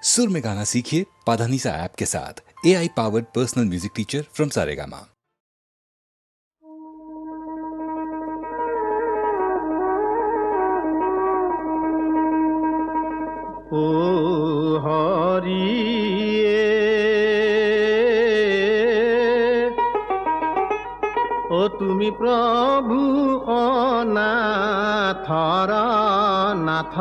सुर में गाना सीखिए पाधानीसा ऐप के साथ। AI powered personal music teacher from Saregama. ओ हरिए ओ तुमी प्रभु अनाथर नाथ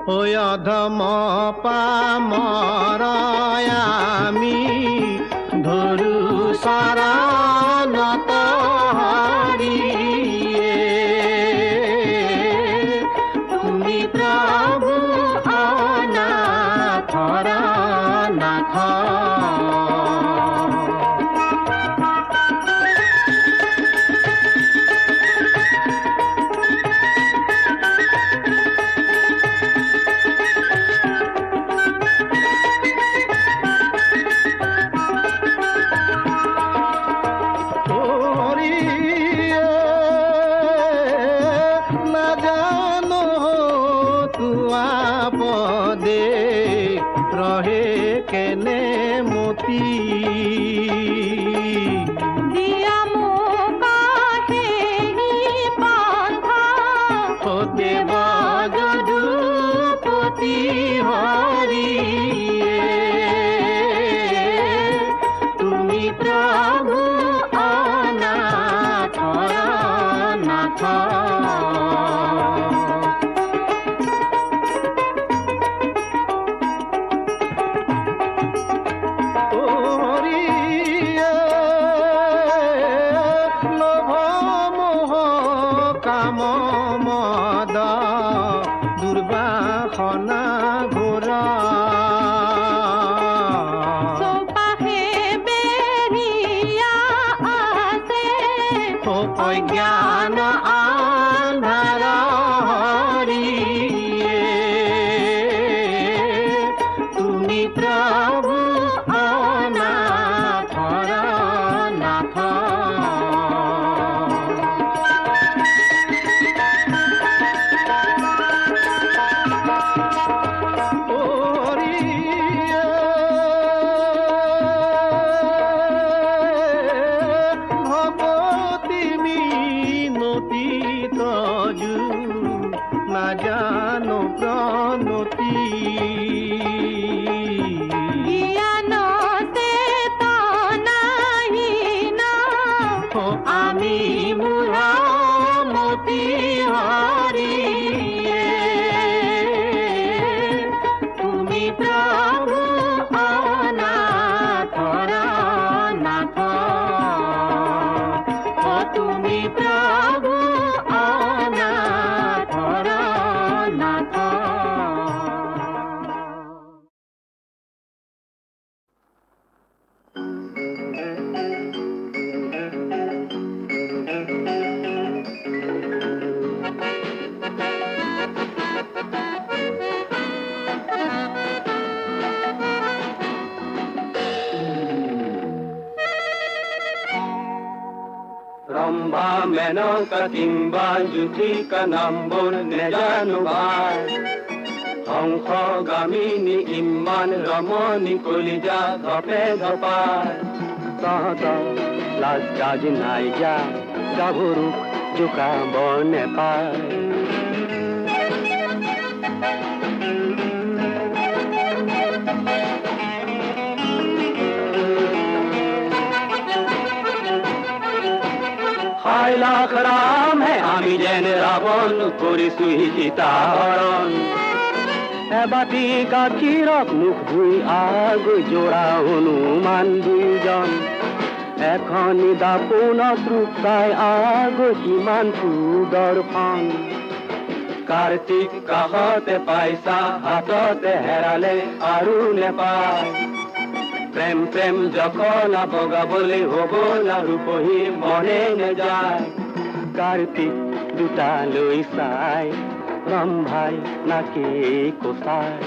ओ अधम पामर आमी धरु शरण तोहरिए तुमी प्रभु अनाथर नाथ Katimba jutika nambur nejanubai Hongkho gamini iman ramoni kulija dhape dhapai Tahta lajjaj naija gaburuk juka bone pai lakh Ram হে আমি যেন রাবণ করি সুহিতা হরণ এবাটি গাখিরক মুখ ধুই আগ জোড়া হনুমান দুইজন এখনি দাপন তৃপ্তায় আগ কিমান সুদর্শন কার্তিক কাহতে পাইছা হাততে হেরালে আৰু নেপায় প্রেম প্রেম যখন বগাবলে হব না রূপহী মনে নে যায় কার্তিক দুটা লৈ চাই রম্ভাই নাকে কোসায়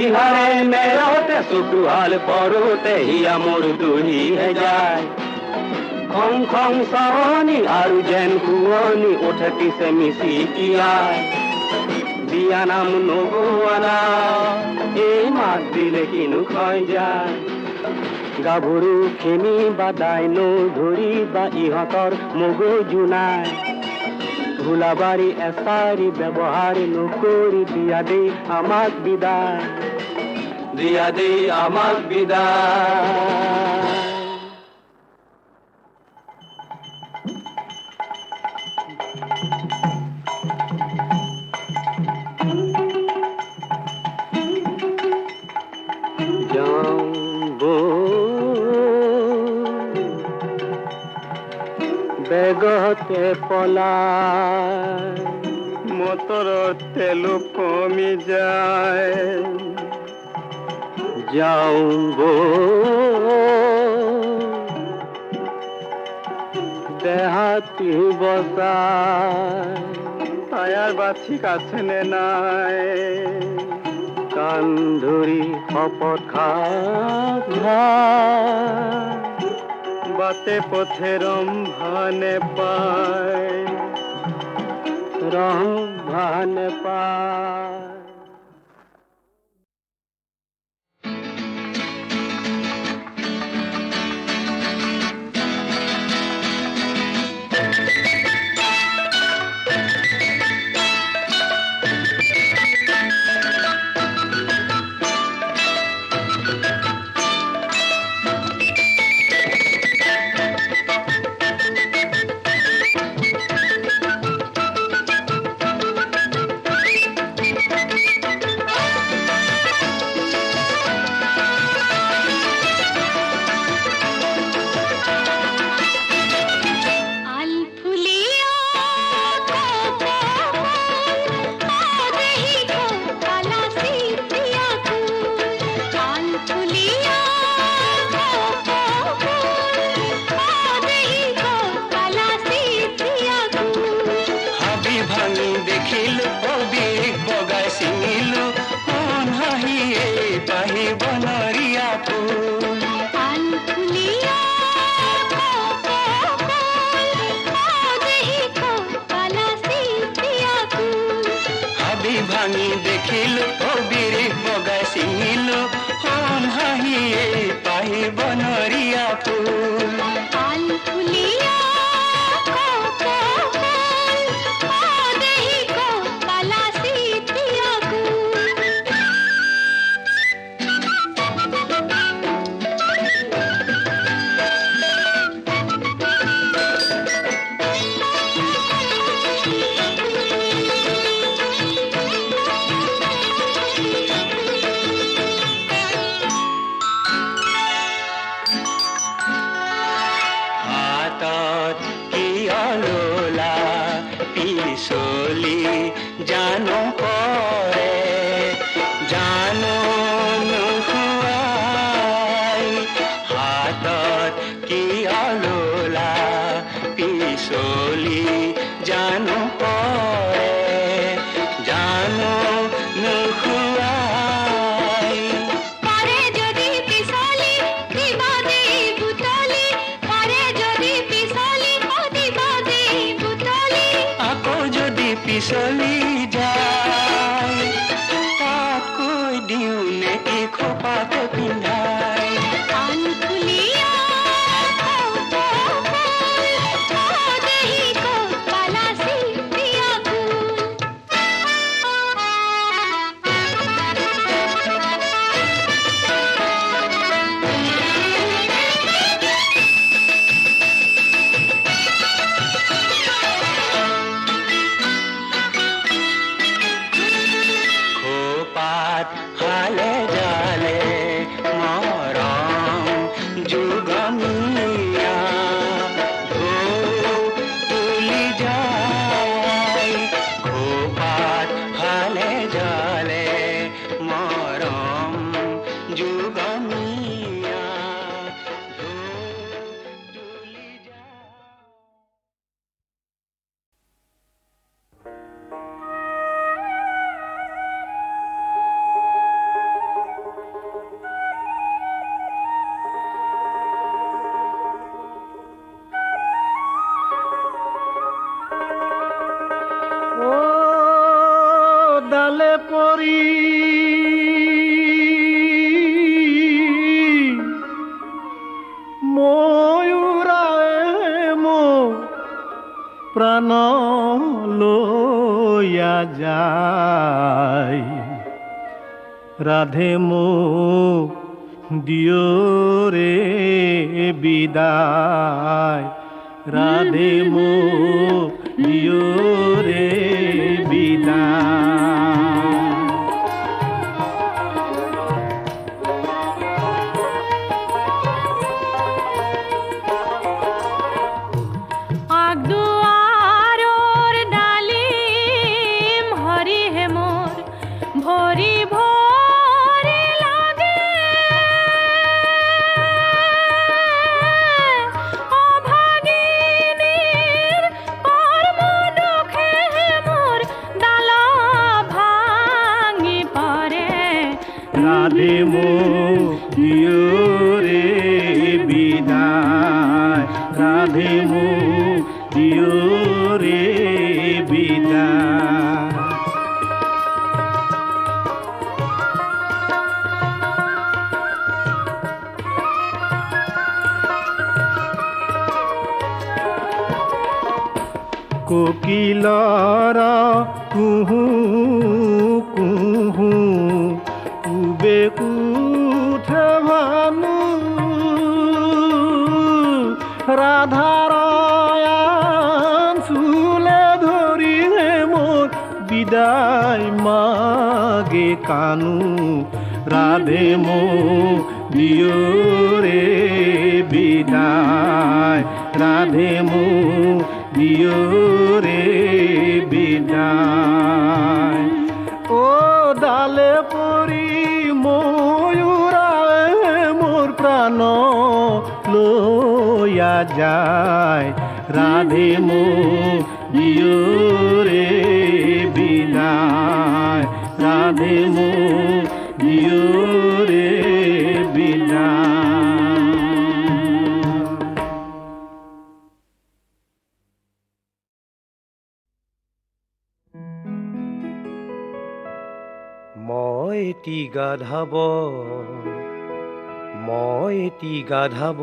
বিহারে মেৰতে চকুহাল পৰোতে হিয়া মোৰ দহি যায় খং খং চাৱনি আৰু যেন শুৱনি উঠতিছে মিচিকিয়াই বিয়া নাম নগোৱানা এই মাত দিলে কিনো খয় যায় গাভৰু খেমি বা দাইনো ধৰি বা ইহঁতৰ মগজু নাই ভোলাবাৰী এচাৰি ব্যৱহাৰ নকৰি দিয়া দেই আমাক বিদায় দিয়া দেই আমাক বিদায় বেগতে পলাই মটৰৰ তেলো কমি যায় যাওঁ দেহাতি বচাই তায়াৰ বা ঠিক আছে নে নাই কান ধৰি শপত খা বাটে পথে ৰম্ভা নেপায় ৰম্ভা নেপায় ভাঙি দেখিলো কবিৰ বগাই চিঙিলো সোণ হাঁহিয়ে পাহি বনৰীয়া ফুল পিছলি জানো কৰে জানো নোখোৱাই হাতত কি আলোলা পিছলি জানো কৰে জানো নোখোৱাই পাৰে যদি পিছলি দিবা দেই বুটলি পাৰে যদি পিছলি দিবা দেই বুটলি আকৌ যদি পিছলি যায় তাত কৈ দিওঁ নেকি খোপাতে পিন্ধাই ডালে পৰি ময়ূৰায়ে মোৰ প্ৰাণ লৈয়া যায় ৰাধে মোক দিয়ৰে বিদায় ৰাধে মোক দিয়ৰে বিদায় আগদুৱাৰৰ ডালিম হৰি হে মোৰ ভৰি ভৰি লাগে অভাগিনীৰ কৰ্ম দুখে মোৰ ডাল ভাঙি পৰে ৰাধে মোক দিয়ৰে বিদায় ৰাধে মোক দিয়ৰে বিদায় কোকিলৰ কুহু কুহু কুবে কুঠে ভানু ৰাধাৰ চুলে ধৰি মোৰ বিদায় মাগে কানু ৰাধে মোক দিয়ৰে বিদায় ৰাধে মোক দিয়ৰে বিদায় ও ডালে পৰি ময়ূৰায়ে মোৰ প্ৰাণ লৈয়া যায় ৰাধে মোক দিয়ৰে বিদায় ৰাধে মোক দিয়ৰে বিদায় মই এটি গাধাব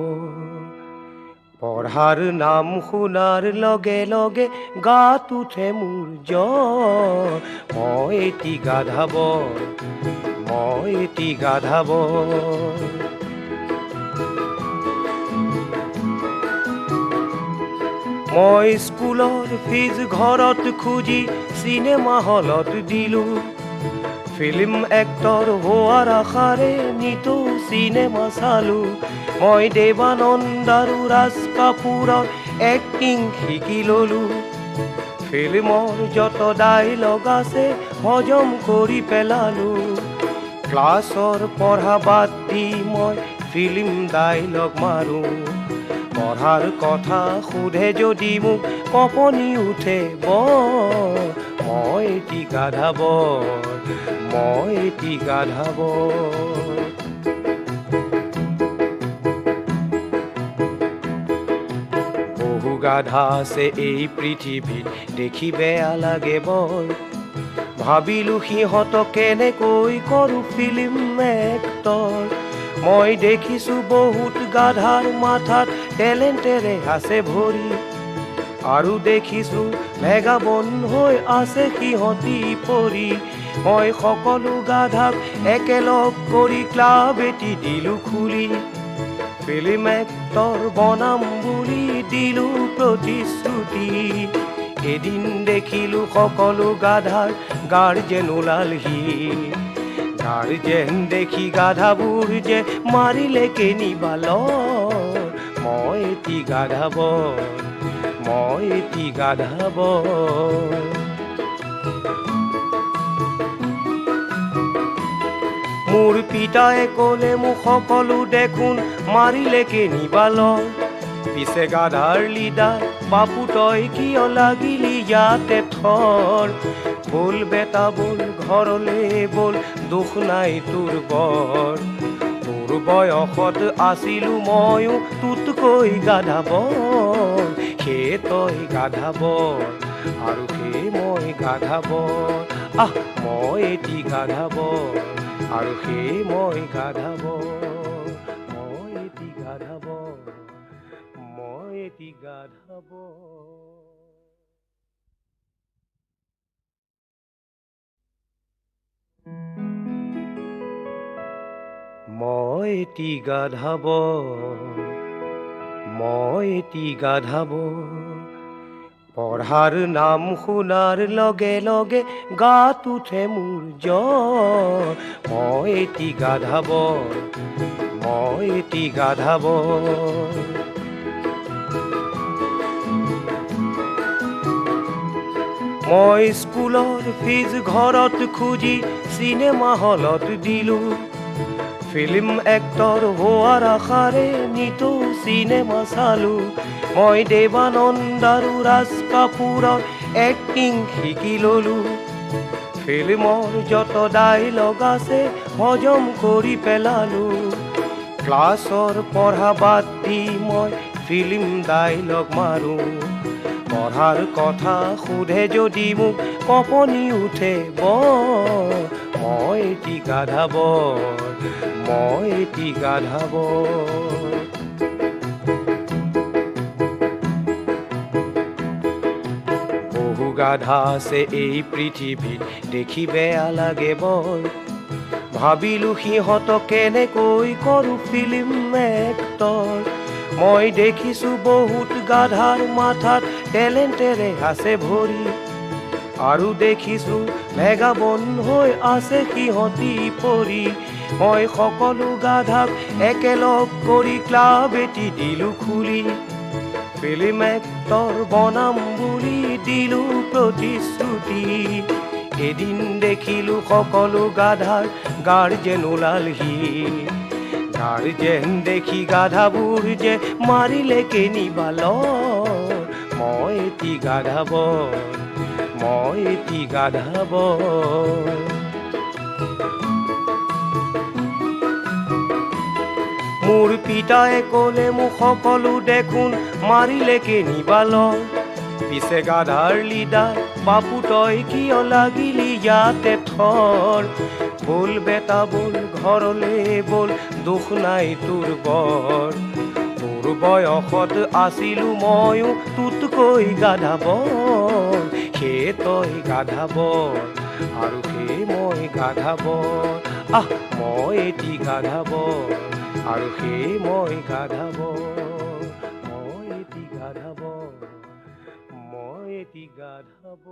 পঢ়াৰ নাম শুনাৰ লগে লগে গাত উঠে মোৰ জ্বৰ মই এটি গাধাব মই স্কুলৰ ফিজ ঘৰত খুজি চিনেমা হলত দিলো ফিল্ম এক্টৰ হোৱাৰ আশাৰে নিতৌ চিনেমা চালো মই দেৱানন্দ আৰু ৰাজ কাপুৰৰ এক্টিং শিকি ললো ফিল্মৰ যত ডাইলগ আছে হজম কৰি পেলালো ক্লাছৰ পঢ়া বাদ দি মই ফিল্ম ডাইলগ মাৰো পঢ়াৰ কথা সোধে যদি মোক কঁপনি উঠে মই এটি গাধাব বহু গাধা আছে এই পৃথিৱীত দেখি বেয়া লাগে বৰ ভাবিলো সিহঁতক কেনেকৈ কৰো ফিল্ম এক্টৰ মই দেখিছো বহুত গাধাৰ মাথাত টেলেণ্টেৰে আছে ভৰি আৰু দেখিছো ভেগাবন হৈ আছে সিহঁতি পৰি মই সকলো গাধাক একেলগ কৰি ক্লাব এটি দিলো খুলি ফিল্ম এক্টৰ বনাম বুলি দিলো প্ৰতিশ্ৰুতি এদিন দেখিলো সকলো গাধাৰ গাৰ্জেন ওলালহি গাৰ্জেন দেখি গাধাবোৰ যে মাৰিলে কেনিবাল মই এটি গাধাব মোৰ পিতায়ে ক'লে মোক সকলো দেখোন মাৰিলে কেনিবাল পিছে গাধাৰ লিডাৰ বাপু তই কিয় লাগিলি ইয়াতে থৰ বল বেটা বল ঘৰলে বল দুখ নাই তোৰ বৰ তোৰ বয়সত আছিলো ময়ো তোতকৈ গাধাব সেই তই গাধাব আৰু সেই মই গাধাব মই এটি গাধাব আৰু সেই মই গাধাব মই এটি গাধাব মই এটি গাধাব মই এটি গাধাব মই এটি গাধাব পঢ়াৰ নাম শুনাৰ লগে লগে গাত উঠে মোৰ জ্বৰ মই এটি গাধাব মই এটি গাধাব মই স্কুলৰ ফিজ ঘৰত খুজি চিনেমা হলত দিলোঁ ফিল্ম এক্টৰ হোৱাৰ আশাৰে নিতৌ চিনেমা চালো মই দেৱানন্দ আৰু ৰাজ কাপুৰৰ এক্টিং শিকি ললো ফিল্মৰ যত ডাইলগ আছে হজম কৰি পেলালো ক্লাছৰ পঢ়া বাদ দি মই ফিল্ম ডাইলগ মাৰো পঢ়াৰ কথা সোধে যদি মোক কঁপনি উঠে মই এটি গাধাব মই এটি গাধাব বহু গাধা আছে এই পৃথিৱীত দেখি বেয়া লাগে বৰ ভাবিলো সিহঁতক কেনেকৈ কৰো ফিল্ম এক্টৰ মই দেখিছো বহুত গাধাৰ মাথাত টেলেণ্টেৰে আছে ভৰি আৰু দেখিছো ভেগাবন হৈ আছে সিহঁতি পৰি মই সকলো গাধাক একেলগ কৰি ক্লাব এটি দিলো খুলি ফিল্ম এক্টৰ বনাম বুলি দিলো প্ৰতিশ্ৰুতি এদিন দেখিলো সকলো গাধাৰ গাৰ্জেন ওলালহি গাৰ্জেন দেখি গাধাবোৰ যে মাৰিলে কেনিবালৰ মই এটি গাধাব মই এটি গাধাব মোৰ পিতায়ে ক'লে মোক সকলো দেখোন মাৰিলে কেনিবালৰ পিছে গাধাৰ লিডাৰ বাপু তই কিয় লাগিলি ইয়াতে থৰ বল বেটা বল ঘৰলে বল দুখ নাই তোৰ বৰ তোৰ বয়সত আছিলো ময়ো তোতকৈ গাধাব সেই তই গাধাব আৰু সেই মই গাধাব মই এটি গাধাব আৰু সেই মই গাধাব মই এটি গাধাব মই এটি গাধাব